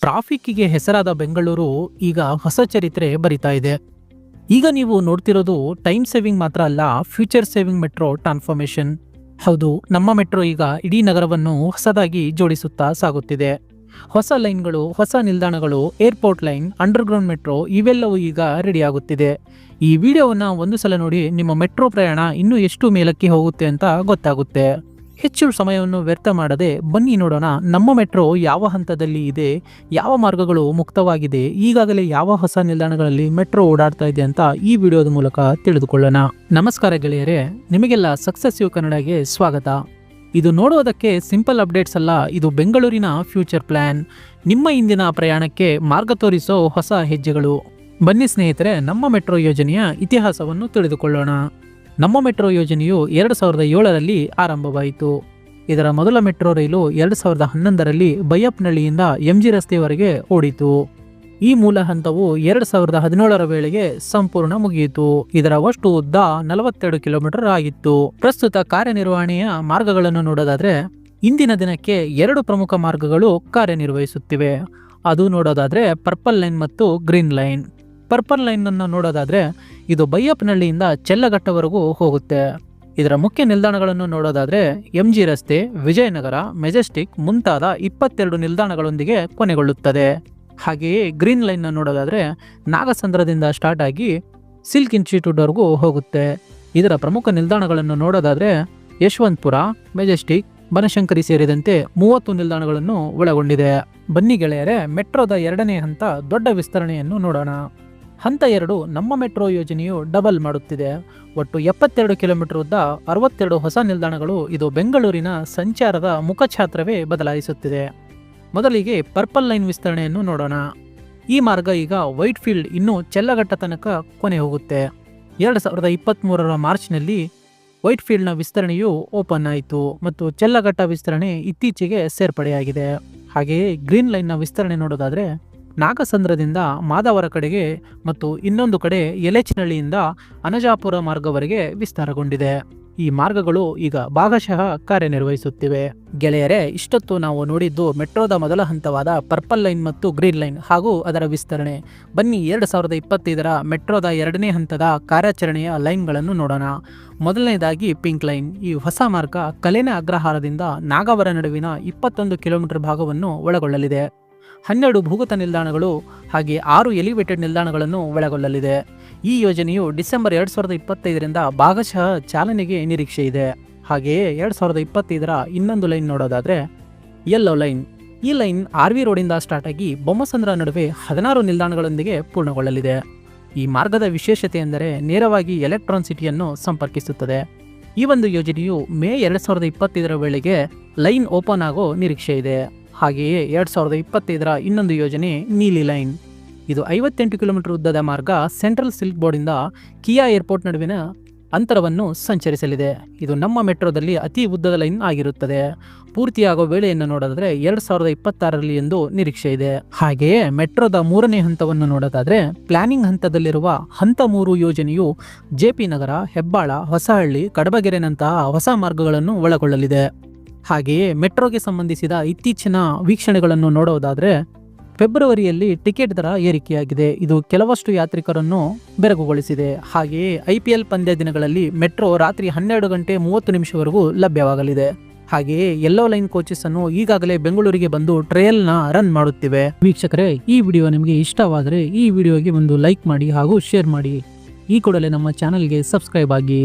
ಟ್ರಾಫಿಕ್ಕಿಗೆ ಹೆಸರಾದ ಬೆಂಗಳೂರು ಈಗ ಹೊಸ ಚರಿತ್ರೆ ಬರಿತಾ ಇದೆ. ಈಗ ನೀವು ನೋಡ್ತಿರೋದು ಟೈಮ್ ಸೇವಿಂಗ್ ಮಾತ್ರ ಅಲ್ಲ, ಫ್ಯೂಚರ್ ಸೇವಿಂಗ್ ಮೆಟ್ರೋ ಟ್ರಾನ್ಸ್ಫಾರ್ಮೇಶನ್. ಹೌದು, ನಮ್ಮ ಮೆಟ್ರೋ ಈಗ ಇಡೀ ನಗರವನ್ನು ಹೊಸದಾಗಿ ಜೋಡಿಸುತ್ತಾ ಸಾಗುತ್ತಿದೆ. ಹೊಸ ಲೈನ್ಗಳು, ಹೊಸ ನಿಲ್ದಾಣಗಳು, ಏರ್ಪೋರ್ಟ್ ಲೈನ್, ಅಂಡರ್ಗ್ರೌಂಡ್ ಮೆಟ್ರೋ ಇವೆಲ್ಲವೂ ಈಗ ರೆಡಿ ಆಗುತ್ತಿದೆ. ಈ ವಿಡಿಯೋವನ್ನು ಒಂದು ಸಲ ನೋಡಿ ನಿಮ್ಮ ಮೆಟ್ರೋ ಪ್ರಯಾಣ ಇನ್ನೂ ಎಷ್ಟು ಮೇಲಕ್ಕೆ ಹೋಗುತ್ತೆ ಅಂತ ಗೊತ್ತಾಗುತ್ತೆ. ಹೆಚ್ಚು ಸಮಯವನ್ನು ವ್ಯರ್ಥ ಮಾಡದೆ ಬನ್ನಿ ನೋಡೋಣ ನಮ್ಮ ಮೆಟ್ರೋ ಯಾವ ಹಂತದಲ್ಲಿ ಇದೆ, ಯಾವ ಮಾರ್ಗಗಳು ಮುಕ್ತವಾಗಿದೆ, ಈಗಾಗಲೇ ಯಾವ ಹೊಸ ನಿಲ್ದಾಣಗಳಲ್ಲಿ ಮೆಟ್ರೋ ಓಡಾಡ್ತಾ ಇದೆ ಅಂತ ಈ ವಿಡಿಯೋದ ಮೂಲಕ ತಿಳಿದುಕೊಳ್ಳೋಣ. ನಮಸ್ಕಾರ ಗೆಳೆಯರೇ, ನಿಮಗೆಲ್ಲ ಸಕ್ಸಸ್ ಯು ಕನ್ನಡಗೆ ಸ್ವಾಗತ. ಇದು ನೋಡೋದಕ್ಕೆ ಸಿಂಪಲ್ ಅಪ್ಡೇಟ್ಸ್ ಅಲ್ಲ, ಇದು ಬೆಂಗಳೂರಿನ ಫ್ಯೂಚರ್ ಪ್ಲಾನ್, ನಿಮ್ಮ ಇಂದಿನ ಪ್ರಯಾಣಕ್ಕೆ ಮಾರ್ಗ ತೋರಿಸೋ ಹೊಸ ಹೆಜ್ಜೆಗಳು. ಬನ್ನಿ ಸ್ನೇಹಿತರೆ, ನಮ್ಮ ಮೆಟ್ರೋ ಯೋಜನೆಯ ಇತಿಹಾಸವನ್ನು ತಿಳಿದುಕೊಳ್ಳೋಣ. ನಮ್ಮ ಮೆಟ್ರೋ ಯೋಜನೆಯು 2007ರಲ್ಲಿ ಆರಂಭವಾಯಿತು. ಇದರ ಮೊದಲ ಮೆಟ್ರೋ ರೈಲು 2011ರಲ್ಲಿ ಬೈಯಪ್ಪನಹಳ್ಳಿಯಿಂದ MG ರಸ್ತೆಯವರೆಗೆ ಓಡಿತು. ಈ ಮೂಲ ಹಂತವು 2017ರ ವೇಳೆಗೆ ಸಂಪೂರ್ಣ ಮುಗಿಯಿತು. ಇದರ ಒಟ್ಟು ಉದ್ದ 42 ಕಿಲೋಮೀಟರ್ ಆಗಿತ್ತು. ಪ್ರಸ್ತುತ ಕಾರ್ಯನಿರ್ವಹಣೆಯ ಮಾರ್ಗಗಳನ್ನು ನೋಡೋದಾದ್ರೆ ಇಂದಿನ ದಿನಕ್ಕೆ 2 ಪ್ರಮುಖ ಮಾರ್ಗಗಳು ಕಾರ್ಯನಿರ್ವಹಿಸುತ್ತಿವೆ. ಅದು ನೋಡೋದಾದ್ರೆ ಪರ್ಪಲ್ ಲೈನ್ ಮತ್ತು ಗ್ರೀನ್ ಲೈನ್. ಪರ್ಪಲ್ ಲೈನ್ ಅನ್ನು ನೋಡೋದಾದ್ರೆ ಇದು ಬೈಯಪ್ಪನಹಳ್ಳಿಯಿಂದ ಚೆಲ್ಲಘಟ್ಟವರೆಗೂ ಹೋಗುತ್ತೆ. ಇದರ ಮುಖ್ಯ ನಿಲ್ದಾಣಗಳನ್ನು ನೋಡೋದಾದ್ರೆ MG ರಸ್ತೆ, ವಿಜಯನಗರ, ಮೆಜೆಸ್ಟಿಕ್ ಮುಂತಾದ 22 ನಿಲ್ದಾಣಗಳೊಂದಿಗೆ ಕೊನೆಗೊಳ್ಳುತ್ತದೆ. ಹಾಗೆಯೇ ಗ್ರೀನ್ ಲೈನ್ ನೋಡೋದಾದ್ರೆ ನಾಗಸಂದ್ರದಿಂದ ಸ್ಟಾರ್ಟ್ ಆಗಿ ಸಿಲ್ಕ್ ಇನ್ಸ್ಟಿಟ್ಯೂಟ್ವರೆಗೂ ಹೋಗುತ್ತೆ. ಇದರ ಪ್ರಮುಖ ನಿಲ್ದಾಣಗಳನ್ನು ನೋಡೋದಾದ್ರೆ ಯಶವಂತಪುರ, ಮೆಜೆಸ್ಟಿಕ್, ಬನಶಂಕರಿ ಸೇರಿದಂತೆ 30 ನಿಲ್ದಾಣಗಳನ್ನು ಒಳಗೊಂಡಿದೆ. ಬನ್ನಿ ಗೆಳೆಯರೆ, ಮೆಟ್ರೋದ 2ನೇ ಹಂತ ದೊಡ್ಡ ವಿಸ್ತರಣೆಯನ್ನು ನೋಡೋಣ. ಹಂತ 2 ನಮ್ಮ ಮೆಟ್ರೋ ಯೋಜನೆಯು ಡಬಲ್ ಮಾಡುತ್ತಿದೆ. ಒಟ್ಟು 72 ಕಿಲೋಮೀಟರ್ ಉದ್ದ, 62 ಹೊಸ ನಿಲ್ದಾಣಗಳು. ಇದು ಬೆಂಗಳೂರಿನ ಸಂಚಾರದ ಮುಖಛಾತ್ರವೇ ಬದಲಾಯಿಸುತ್ತಿದೆ. ಮೊದಲಿಗೆ ಪರ್ಪಲ್ ಲೈನ್ ವಿಸ್ತರಣೆಯನ್ನು ನೋಡೋಣ. ಈ ಮಾರ್ಗ ಈಗ ವೈಟ್ ಫೀಲ್ಡ್ ಇನ್ನು ಚೆಲ್ಲಘಟ್ಟ ತನಕ ಕೊನೆ ಹೋಗುತ್ತೆ. 2023ರ ಮಾರ್ಚ್ನಲ್ಲಿ ವೈಟ್ ಫೀಲ್ಡ್ನ ವಿಸ್ತರಣೆಯು ಓಪನ್ ಆಯಿತು ಮತ್ತು ಚೆಲ್ಲಘಟ್ಟ ವಿಸ್ತರಣೆ ಇತ್ತೀಚೆಗೆ ಸೇರ್ಪಡೆಯಾಗಿದೆ. ಹಾಗೆಯೇ ಗ್ರೀನ್ ಲೈನ್ನ ವಿಸ್ತರಣೆ ನೋಡೋದಾದ್ರೆ ನಾಗಸಂದ್ರದಿಂದ ಮಾದವರ ಕಡೆಗೆ ಮತ್ತು ಇನ್ನೊಂದು ಕಡೆ ಯಲೆಚನಹಳ್ಳಿಯಿಂದ ಅನಜಾಪುರ ಮಾರ್ಗವರೆಗೆ ವಿಸ್ತಾರಗೊಂಡಿದೆ. ಈ ಮಾರ್ಗಗಳು ಈಗ ಭಾಗಶಃ ಕಾರ್ಯನಿರ್ವಹಿಸುತ್ತಿವೆ. ಗೆಳೆಯರೇ, ಇಷ್ಟೊತ್ತು ನಾವು ನೋಡಿದ್ದು ಮೆಟ್ರೋದ ಮೊದಲ ಹಂತವಾದ ಪರ್ಪಲ್ ಲೈನ್ ಮತ್ತು ಗ್ರೀನ್ ಲೈನ್ ಹಾಗೂ ಅದರ ವಿಸ್ತರಣೆ. ಬನ್ನಿ 2025ರ ಮೆಟ್ರೋದ 2ನೇ ಹಂತದ ಕಾರ್ಯಾಚರಣೆಯ ಲೈನ್ಗಳನ್ನು ನೋಡೋಣ. ಮೊದಲನೇದಾಗಿ ಪಿಂಕ್ ಲೈನ್. ಈ ಹೊಸ ಮಾರ್ಗ ಕಲೆನ ಅಗ್ರಹಾರದಿಂದ ನಾಗವರ ನಡುವಿನ 21 ಕಿಲೋಮೀಟರ್ ಭಾಗವನ್ನು ಒಳಗೊಳ್ಳಲಿದೆ. 12 ಭೂಗತ ನಿಲ್ದಾಣಗಳು ಹಾಗೆ 6 ಎಲಿವೇಟೆಡ್ ನಿಲ್ದಾಣಗಳನ್ನು ಒಳಗೊಳ್ಳಲಿದೆ. ಈ ಯೋಜನೆಯು ಡಿಸೆಂಬರ್ 2025ರಿಂದ ಭಾಗಶಃ ಚಾಲನೆಗೆ ನಿರೀಕ್ಷೆ ಇದೆ. ಹಾಗೆಯೇ 2025ರ ಇನ್ನೊಂದು ಲೈನ್ ನೋಡೋದಾದ್ರೆ ಯೆಲ್ಲೋ ಲೈನ್. ಈ ಲೈನ್ RV ರೋಡಿಂದ ಸ್ಟಾರ್ಟ್ ಆಗಿ ಬೊಮ್ಮಸಂದ್ರ ನಡುವೆ 16 ನಿಲ್ದಾಣಗಳೊಂದಿಗೆ ಪೂರ್ಣಗೊಳ್ಳಲಿದೆ. ಈ ಮಾರ್ಗದ ವಿಶೇಷತೆ ಎಂದರೆ ನೇರವಾಗಿ ಎಲೆಕ್ಟ್ರಾನ್ ಸಿಟಿಯನ್ನು ಸಂಪರ್ಕಿಸುತ್ತದೆ. ಈ ಒಂದು ಯೋಜನೆಯು ಮೇ 2025ರ ವೇಳೆಗೆ ಲೈನ್ ಓಪನ್ ಆಗೋ ನಿರೀಕ್ಷೆ ಇದೆ. ಹಾಗೆಯೇ 2025ರ ಇನ್ನೊಂದು ಯೋಜನೆ ನೀಲಿ ಲೈನ್. ಇದು 58 ಕಿಲೋಮೀಟರ್ ಉದ್ದದ ಮಾರ್ಗ ಸೆಂಟ್ರಲ್ ಸಿಲ್ಕ್ ಬೋರ್ಡಿಂದ ಕಿಯಾ ಏರ್ಪೋರ್ಟ್ ನಡುವಿನ ಅಂತರವನ್ನು ಸಂಚರಿಸಲಿದೆ. ಇದು ನಮ್ಮ ಮೆಟ್ರೋದಲ್ಲಿ ಅತಿ ಉದ್ದದ ಲೈನ್ ಆಗಿರುತ್ತದೆ. ಪೂರ್ತಿಯಾಗೋ ವೇಳೆಯನ್ನು ನೋಡೋದಾದ್ರೆ 2026ರಲ್ಲಿ ಎಂದು ನಿರೀಕ್ಷೆ ಇದೆ. ಹಾಗೆಯೇ ಮೆಟ್ರೋದ 3ನೇ ಹಂತವನ್ನು ನೋಡೋದಾದ್ರೆ ಪ್ಲಾನಿಂಗ್ ಹಂತದಲ್ಲಿರುವ ಹಂತ 3 ಯೋಜನೆಯು JP ನಗರ, ಹೆಬ್ಬಾಳ, ಹೊಸಹಳ್ಳಿ, ಕಡಬಗೆರೆನಂತಹ ಹೊಸ ಮಾರ್ಗಗಳನ್ನು ಒಳಗೊಳ್ಳಲಿದೆ. ಹಾಗೆಯೇ ಮೆಟ್ರೋಗೆ ಸಂಬಂಧಿಸಿದ ಇತ್ತೀಚಿನ ವೀಕ್ಷಣೆಗಳನ್ನು ನೋಡೋದಾದರೆ ಫೆಬ್ರವರಿಯಲ್ಲಿ ಟಿಕೆಟ್ ದರ ಏರಿಕೆಯಾಗಿದೆ. ಇದು ಕೆಲವಷ್ಟು ಯಾತ್ರಿಕರನ್ನು ಬೆರಗುಗೊಳಿಸಿದೆ. ಹಾಗೆಯೇ IPL ಪಂದ್ಯ ದಿನಗಳಲ್ಲಿ ಮೆಟ್ರೋ ರಾತ್ರಿ 12 ಗಂಟೆ 30 ನಿಮಿಷವರೆಗೂ ಲಭ್ಯವಾಗಲಿದೆ. ಹಾಗೆಯೇ ಯೆಲ್ಲೋ ಲೈನ್ ಕೋಚಸ್ ಅನ್ನು ಈಗಾಗಲೇ ಬೆಂಗಳೂರಿಗೆ ಬಂದು ಟ್ರಯಲ್ನ ರನ್ ಮಾಡುತ್ತಿವೆ. ವೀಕ್ಷಕರೇ, ಈ ವಿಡಿಯೋ ನಿಮಗೆ ಇಷ್ಟವಾದರೆ ಈ ವಿಡಿಯೋಗೆ ಒಂದು ಲೈಕ್ ಮಾಡಿ ಹಾಗೂ ಶೇರ್ ಮಾಡಿ. ಈ ಕೂಡಲೇ ನಮ್ಮ ಚಾನಲ್ಗೆ ಸಬ್ಸ್ಕ್ರೈಬ್ ಆಗಿ.